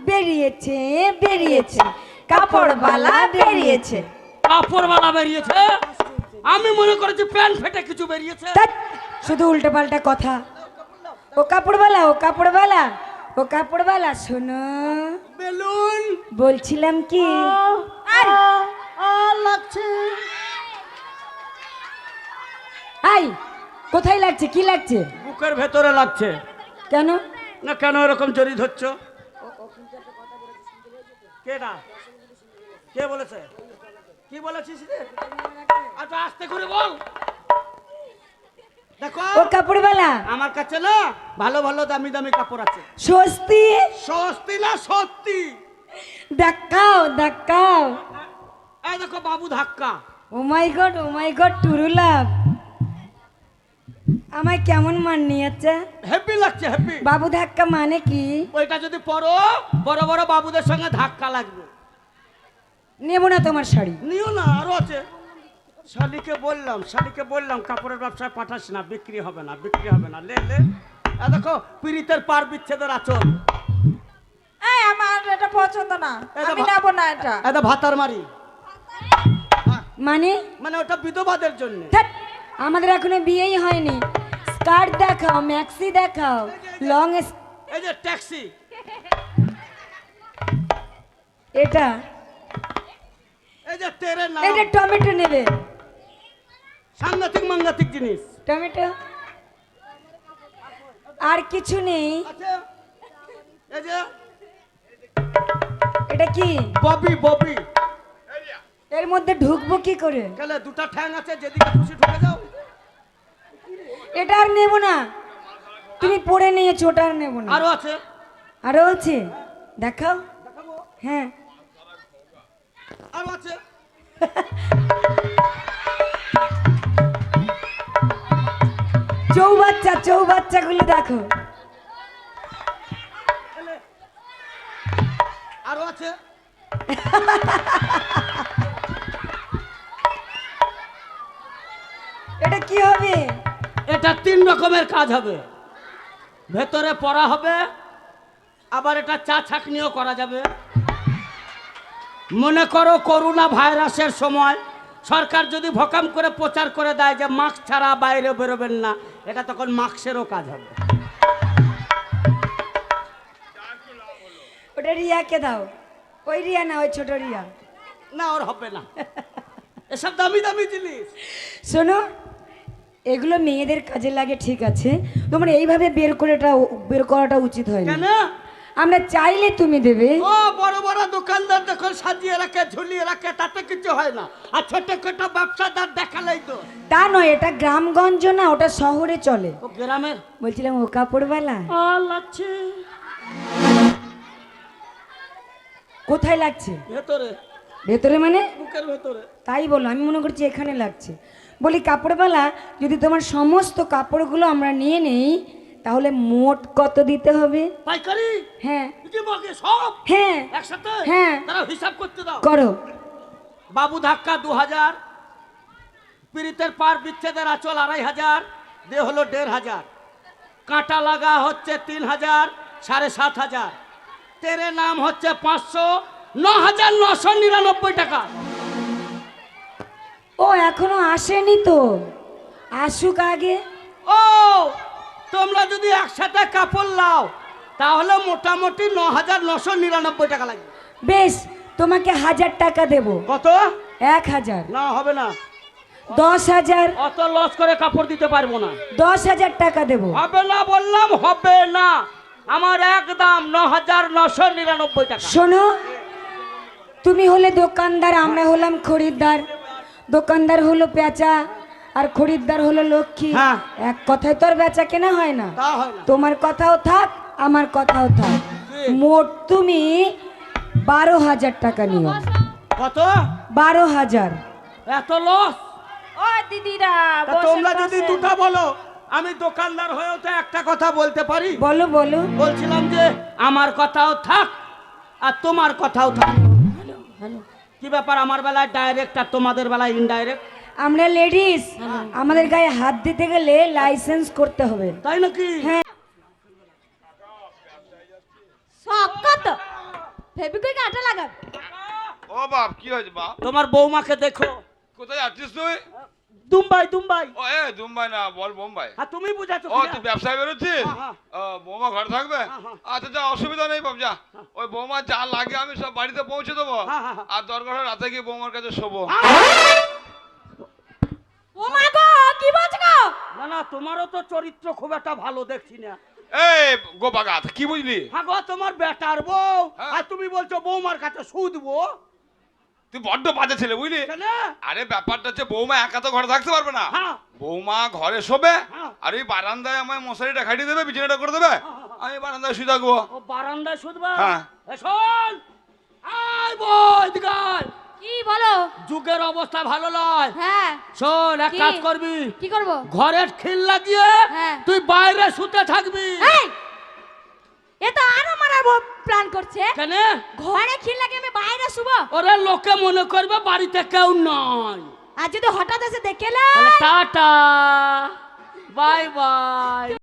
বেরিয়েছে বেরিয়েছে কাপড়ওয়ালা বেরিয়েছে। কাপড়ওয়ালা বেরিয়েছে? আমি মনে করেছি প্যান্ট ফেটে কিছু বেরিয়েছে। ধ্যাৎ, শুধু উল্টো পাল্টা কথা। ও কাপড়ওয়ালা ও কাপড়ওয়ালা ও কাপড়ওয়ালা শোনো, বেলুন বলছিলাম কি লাগছে। আই কোথায় লাগছে, কি লাগছে? বুকের ভেতরে লাগছে। কেন? না কেন এরকম জড়ি ধরছ? কে না কে বলেছে? কি বলেছিস রে? আচ্ছা আস্তে করে বল। দেখো ও কাপড়ওয়ালা, আমার কাছে না ভালো ভালো দামি দামি কাপড় আছে। স্বস্তি সস্তি না সত্যি? দেখাও দেখাও। এই দেখো বাবু ধাক্কা। ও মাই গড টুরুলাভ, আমায় কেমন মান নিয়েছে? হ্যাপি লাগছে হ্যাপি। বাবু ধাক্কা মানে কি? ওইটা যদি পরো বড় বড় বাবুদের সঙ্গে ধাক্কা লাগবে। নেব না তোমার শাড়ি। নিও না, আরো আছে। শালিকে বললাম কাপড়ের ব্যবসায় পাঠাস না, বিক্রি হবে না বিক্রি হবে না। লে লে দেখো পীড়িতের পার বিচ্ছেদের আচল। এই আমার এটা পছন্দ না, আমি নেব না এটা। এটা ভাতার মারি, মানে মানে ওটা বিধবাদের জন্য। ধ্যাৎ, আমাদের এখনো বিয়েই হয়নি। স্কার্ট দেখাও, ম্যাক্সি দেখাও, লং। এই যে ট্যাক্সি, এটা এই যে তেরে নাম, এটা টমেটো নেবে? সাংঘাতিক মাঙ্গাতিক জিনিস। টমেটো আর কিছু নেই? আচ্ছা এই যে এটা কি? ববি ববি। এর মধ্যে ঢুকবো কি করে? গেলে দুটা ঠ্যাং আছে, যেদিকে খুশি ঢুকে যাও। এটা আর নেব না, তুমি পরে নিয়েছো, ওটা আর নেব না। আরো আছে। আরো আছে, দেখাও। দেখাবো? হ্যাঁ, আরো আছে। চৌবাচ্চাগুলো দেখো। আরো আছে। এটা কি হবে? এটা 3 রকমের কাজ হবে। ভেতরে পড়া হবে, আবার এটা চা ছাঁকনিও করা যাবে। মনে করো করোনা ভাইরাসের সময় সরকার যদি ভকাম করে প্রচার করে দেয় যে মাস্ক ছাড়া বাইরে বেরোবেন না, এটা তখন মাস্কেরও কাজ হবে। ওটা রিয়াকে দাও। ওই রিয়া না, ওই ছোট রিয়া। না ওর হবে না, এসব দামি দামি জিনিস। শোনো, এগুলো মেয়েদের কাজে লাগে ঠিক আছে, তোমার এইভাবে বের করাটা উচিত হয় না। কেন? আমরা চাইলে তুমি দেবে। ও বড় বড় দোকানদার দেখো সাজিয়ে রাখে ঝুলিয়ে রাখে, তাতে কিছু হয় না। আর ছোট ছোট ব্যবসাদার দেখালেই তো। তা নয়, এটা গ্রামগঞ্জ না, ওটা শহরে চলে। ও গ্রামের। বলছিলাম ও কাপড়ওয়ালা লাগছে কোথায় লাগছে? ভেতরে। ভেতরে মানে? বুকের ভেতরে। তাই বলো, আমি মনে করছি এখানে লাগছে। বলি কাপড়ওয়ালা, যদি তোমার সমস্ত কাপড়গুলো আমরা নিয়ে নেই তাহলে মোট কত দিতে হবে? পাইকারি? হ্যাঁ কি বকে সব হ্যাঁ একসাথে? হ্যাঁ। তারা হিসাব করতে দাও। করো। বাবু ধাক্কা 2000, পীড়িতের পার বিচ্ছেদের আঁচল 2500, দে হলো 1500, কাঁটা লাগা হচ্ছে 3000, 7500, তেরে নাম হচ্ছে 500, 9999 টাকা। ও এখনো আসেনি তো, আসুক আগে। ও তোমরা যদি একসাথে কাপড় লাও তাহলে মোটামুটি 9999 টাকা লাগবে। বেশ, তোমাকে 1000 টাকা দেব। কত? 1000। না হবে না, 10,000। অত লস করে কাপড় দিতে পারবো না। 10,000 টাকা দেব। হবে না বললাম, হবে না। আমার একদম 9999 টাকা। শোনো, তুমি হলে দোকানদার, আমরা হলাম খরিদ্দার। দোকানদার হলো পেঁচা আর খরিদ্দার হলো লক্ষ্মী। হ্যাঁ। এক কথায় তোর বেচা কেনা হয় না। তা হয় না। তোমার কথাও থাক, আমার কথাও থাক। ঠিক। মোট তুমি 12,000 টাকা নিও। কত? 12,000। এত লস? ও দিদিরা তা বসেন, তোমরা যদি বসেন। দুটো বলো, আমি দোকানদার হয়েও তো একটা কথা বলতে পারি। বলো বলো। বলছিলাম যে আমার কথাও থাক আর তোমার কথাও থাক। কি ব্যাপার, আমার বেলায় ডাইরেক্ট আর তোমাদের বেলায় ইনডাইরেক্ট? আমরা লেডিস, আমাদের গায়ে হাত দিতে গেলে লাইসেন্স করতে হবে। তাই নাকি? হ্যাঁ। শখ কত? ফেবিকুইক আঠা লাগাবে। ও বাপ কি হয়েছে বাপ? তোমার বৌমাকে দেখো। কোথায় যাচ্ছিস তুই? দুম্বাই দুম্বাই। ও এ মুম্বাই না, বল বোম্বাই। আর তুমি বুঝাচ্ছো ও তুই ব্যবসায় বেরোচ্ছিস? হ্যাঁ। ও বৌমা ঘরে থাকবে? হ্যাঁ। আচ্ছা যা, অসুবিধা নেই বাপ, যা। ওই বৌমা যা লাগে আমি সব বাড়িতে পৌঁছে দেবো। হ্যাঁ। আর দরকার হয় রাতে গিয়ে বৌমার কাছে শোবো। ও মা গো, কি বলছো গো? না না, তোমারও তো চরিত্র খুব একটা ভালো দেখছি না। এই গোপাগাত কি বুঝলি? হ্যাঁ গো, তোমার বেটার বউ, হ্যাঁ। আর তুমি বলছো বৌমার কাছে শুধবো। তুই বড্ড বাজে ছেলে বুঝলি? কেন? আরে ব্যাপারটা হচ্ছে বৌমা একা তো ঘরে থাকতে পারবে না। হ্যাঁ। বৌমা ঘরে শোবে, হ্যাঁ। আর ওই বারান্দায় আমায় মশারিটা খাটিয়ে দেবে, বিছানাটা করে দেবে, আমি বারান্দায় শুয়ে থাকবো। ও বারান্দায় শুধবা? হ্যাঁ। এ শোন, আয় বই এদিকে আয়। কি বলো? যুগের অবস্থা ভালো নয়। হ্যাঁ, শোন, এক কি? কাজ করবি, কি করব? ঘরের খিল লাগিয়ে হ্যাঁ। তুই বাইরে শুতে থাকবি। এই, এ তো আরো মারার প্ল্যান করছে। কেন? ঘরে খিল লাগে আমি বাইরে শুব। ওরে লোকে মনে করবে বাড়িতে কেউ নয়। আর যদি হঠাৎ এসে দেখে না, তাহলে টাটা, বাই বাই।